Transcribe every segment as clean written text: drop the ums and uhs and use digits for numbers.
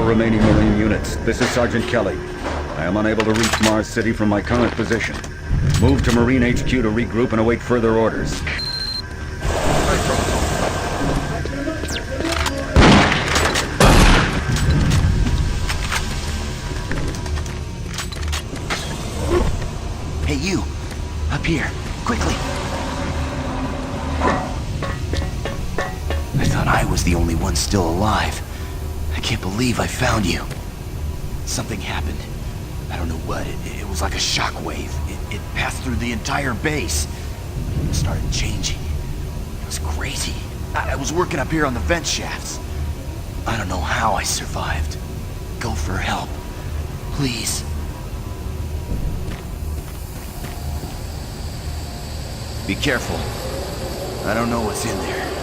remaining Marine units. This is Sergeant Kelly. I am unable to reach Mars City from my current position. Move to Marine HQ to regroup and await further orders. Hey, you! Up here, quickly! I thought I was the only one still alive. I can't believe I found you. Something happened. I don't know what. It was like a shockwave. It passed through the entire base. It started changing. It was crazy. I was working up here on the vent shafts. I don't know how I survived. Go for help. Please. Be careful. I don't know what's in there.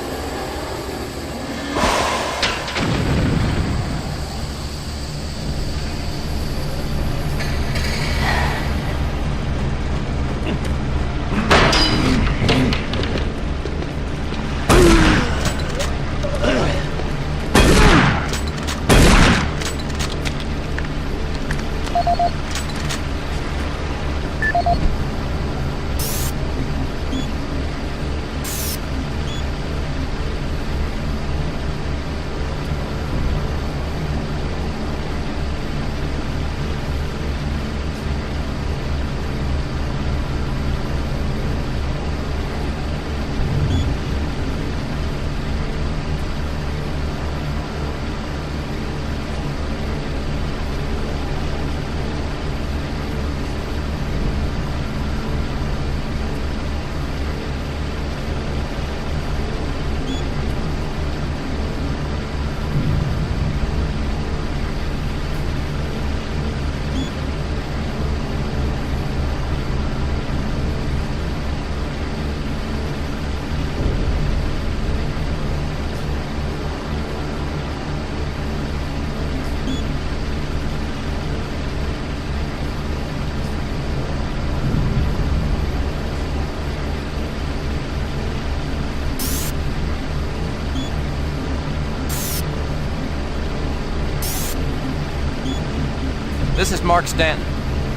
This is Mark Stanton,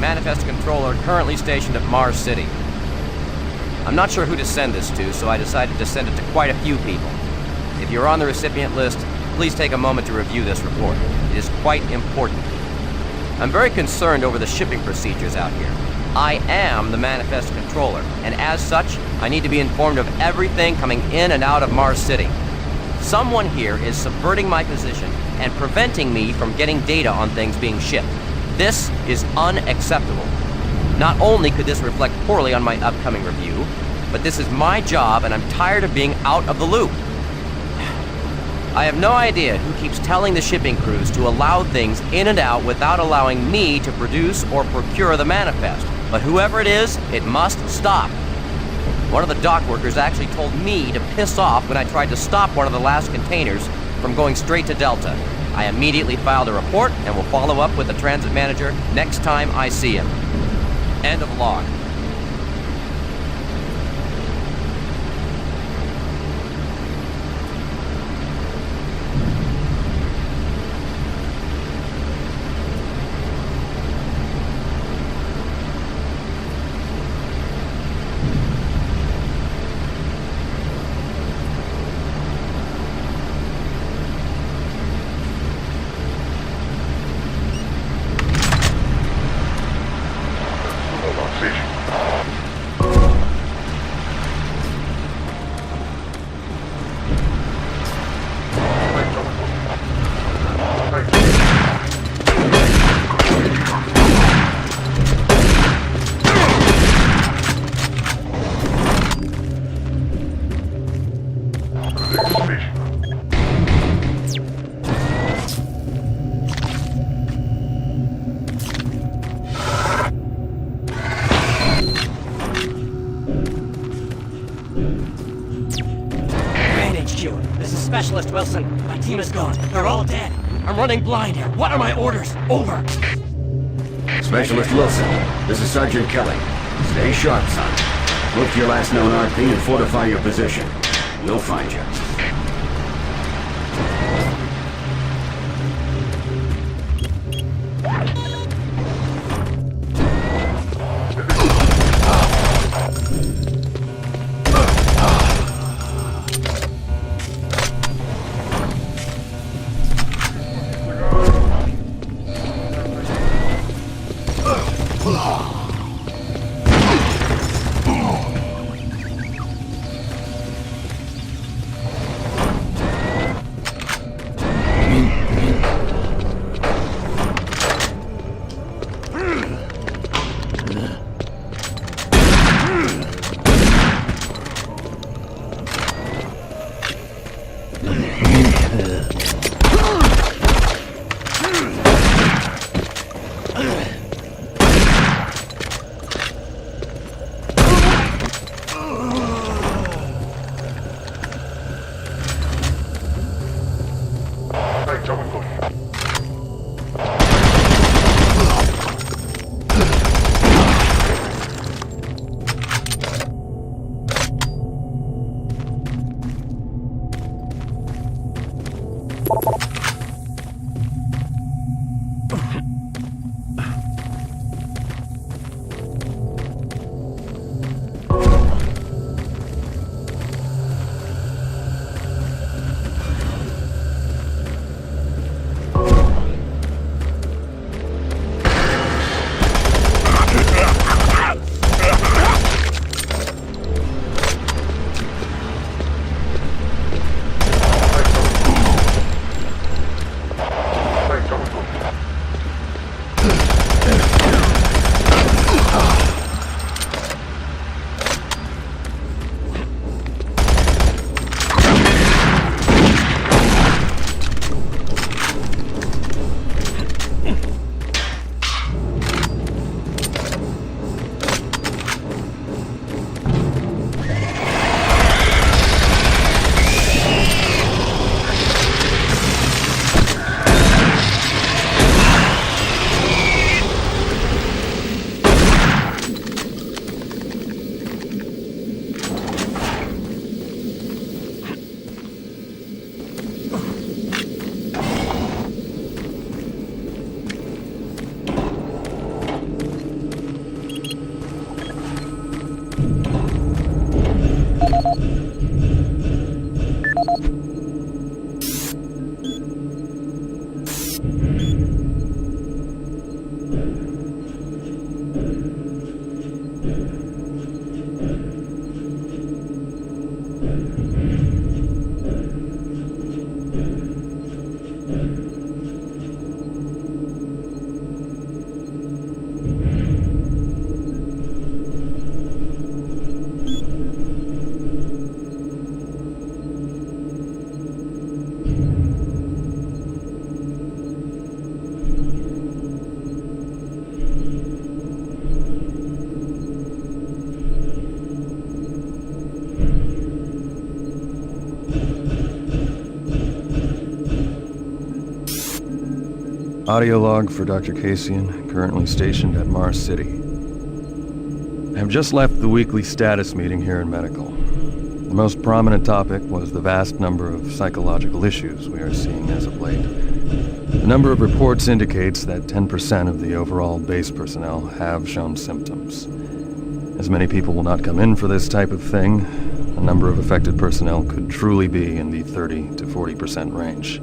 Manifest Controller currently stationed at Mars City. I'm not sure who to send this to, so I decided to send it to quite a few people. If you're on the recipient list, please take a moment to review this report. It is quite important. I'm very concerned over the shipping procedures out here. I am the Manifest Controller, and as such, I need to be informed of everything coming in and out of Mars City. Someone here is subverting my position and preventing me from getting data on things being shipped. This is unacceptable. Not only could this reflect poorly on my upcoming review, but this is my job and I'm tired of being out of the loop. I have no idea who keeps telling the shipping crews to allow things in and out without allowing me to produce or procure the manifest. But whoever it is, it must stop. One of the dock workers actually told me to piss off when I tried to stop one of the last containers from going straight to Delta. I immediately filed a report and will follow up with the transit manager next time I see him. End of log. This is Specialist Wilson. My team is gone. They're all dead. I'm running blind here. What are my orders? Over. Specialist Wilson, this is Sergeant Kelly. Stay sharp, son. Look to your last known RP and fortify your position. We'll find you. Audio log for Dr. Kasian, currently stationed at Mars City. I have just left the weekly status meeting here in Medical. The most prominent topic was the vast number of psychological issues we are seeing as of late. The number of reports indicates that 10% of the overall base personnel have shown symptoms. As many people will not come in for this type of thing, the number of affected personnel could truly be in the 30 to 40% range.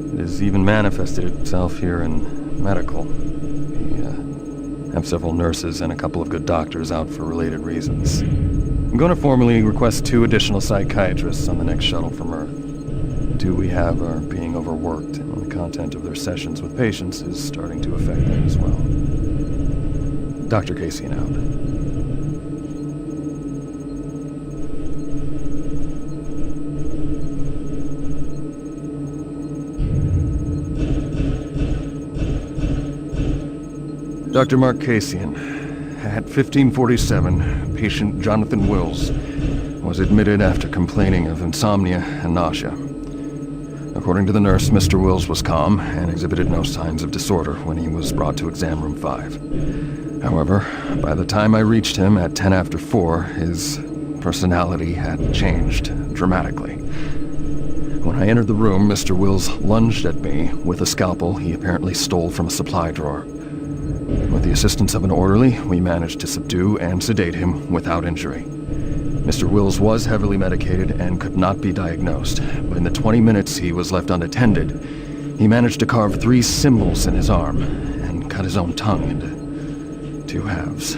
It has even manifested itself here in Medical. We have several nurses and a couple of good doctors out for related reasons. I'm going to formally request 2 additional psychiatrists on the next shuttle from Earth. 2 we have are being overworked, and the content of their sessions with patients is starting to affect them as well. Dr. Kasian out. Dr. Mark Kasian, at 1547, patient Jonathan Wills was admitted after complaining of insomnia and nausea. According to the nurse, Mr. Wills was calm and exhibited no signs of disorder when he was brought to exam room 5. However, by the time I reached him at 10 after 4, his personality had changed dramatically. When I entered the room, Mr. Wills lunged at me with a scalpel he apparently stole from a supply drawer. With the assistance of an orderly, we managed to subdue and sedate him without injury. Mr. Wills was heavily medicated and could not be diagnosed, but in the 20 minutes he was left unattended, he managed to carve 3 symbols in his arm and cut his own tongue into 2 halves.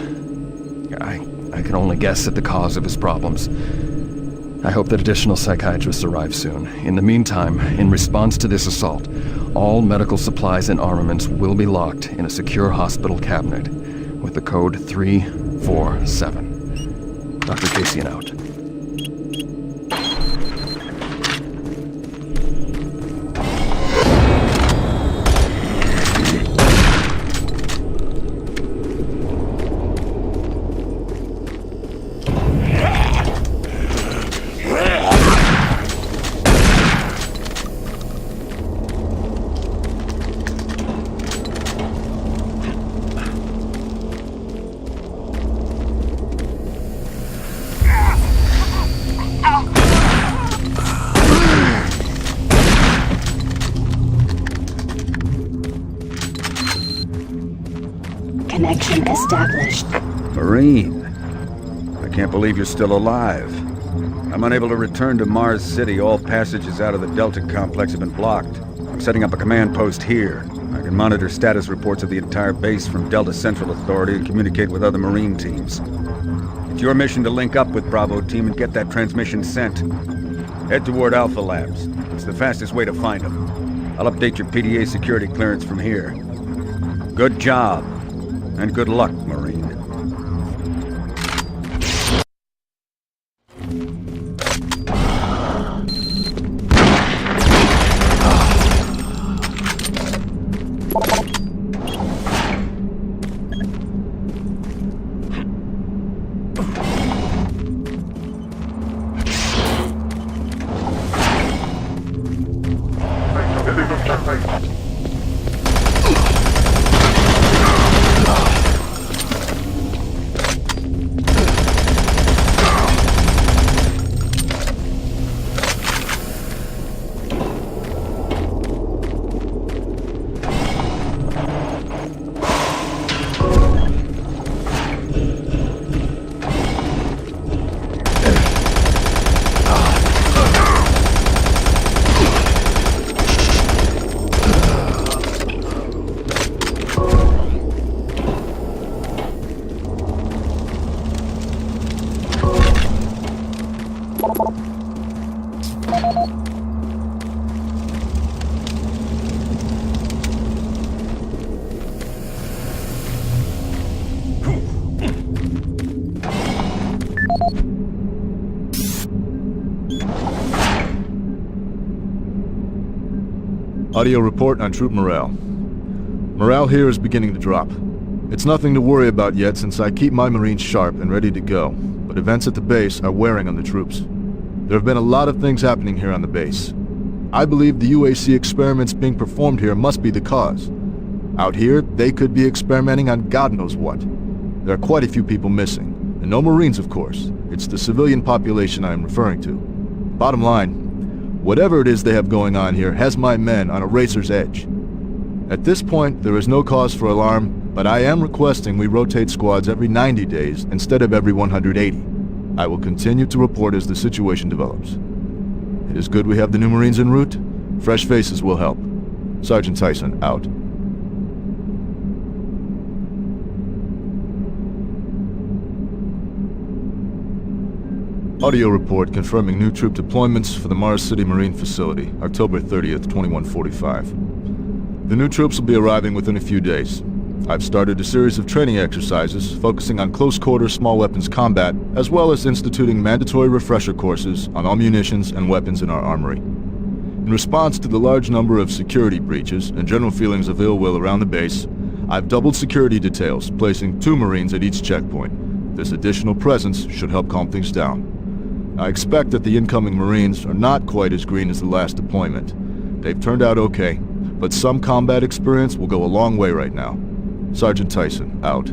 I can only guess at the cause of his problems. I hope that additional psychiatrists arrive soon. In the meantime, in response to this assault, all medical supplies and armaments will be locked in a secure hospital cabinet with the code 347. Dr. Kasian out. connection established. Marine, I can't believe you're still alive. I'm unable to return to Mars City. All passages out of the Delta complex have been blocked. I'm setting up a command post here. I can monitor status reports of the entire base from Delta Central Authority and communicate with other Marine teams. It's your mission to link up with Bravo Team and get that transmission sent. Head toward Alpha Labs. It's the fastest way to find them. I'll update your PDA security clearance from here. Good job, and good luck, Marine. Audio report on troop morale. Morale here is beginning to drop. It's nothing to worry about yet since I keep my Marines sharp and ready to go, but events at the base are wearing on the troops. There have been a lot of things happening here on the base. I believe the UAC experiments being performed here must be the cause. Out here, they could be experimenting on God knows what. There are quite a few people missing, and no Marines, of course. It's the civilian population I am referring to. Bottom line, whatever it is they have going on here has my men on a razor's edge. At this point, there is no cause for alarm, but I am requesting we rotate squads every 90 days instead of every 180. I will continue to report as the situation develops. It is good we have the new Marines en route. Fresh faces will help. Sergeant Tyson, out. Audio report confirming new troop deployments for the Mars City Marine Facility, October 30th, 2145. The new troops will be arriving within a few days. I've started a series of training exercises focusing on close-quarter small weapons combat, as well as instituting mandatory refresher courses on all munitions and weapons in our armory. In response to the large number of security breaches and general feelings of ill will around the base, I've doubled security details, placing 2 Marines at each checkpoint. This additional presence should help calm things down. I expect that the incoming Marines are not quite as green as the last deployment. They've turned out okay, but some combat experience will go a long way right now. Sergeant Tyson, out.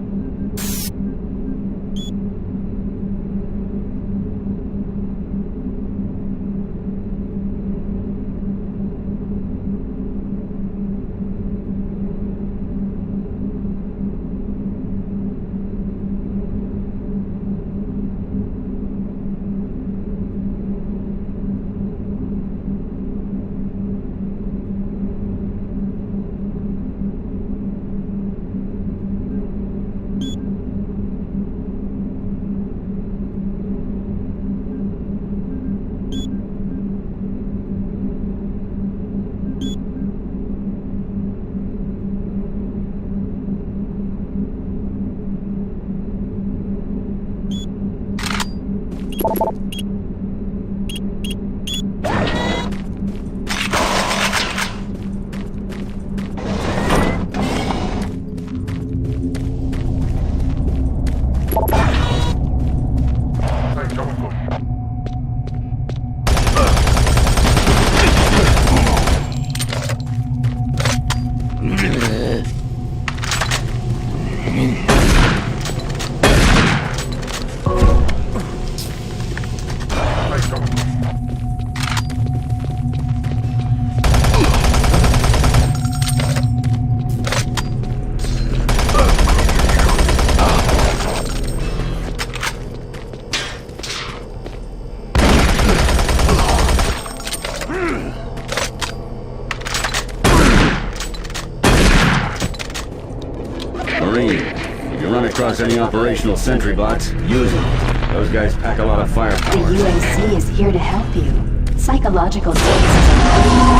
across any operational sentry bots, use them. Those guys pack a lot of The firepower. UAC is here to help you. Psychological services.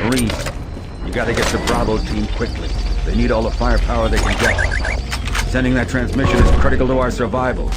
Marine, you gotta get the Bravo team quickly. They need all the firepower they can get. Sending that transmission is critical to our survival.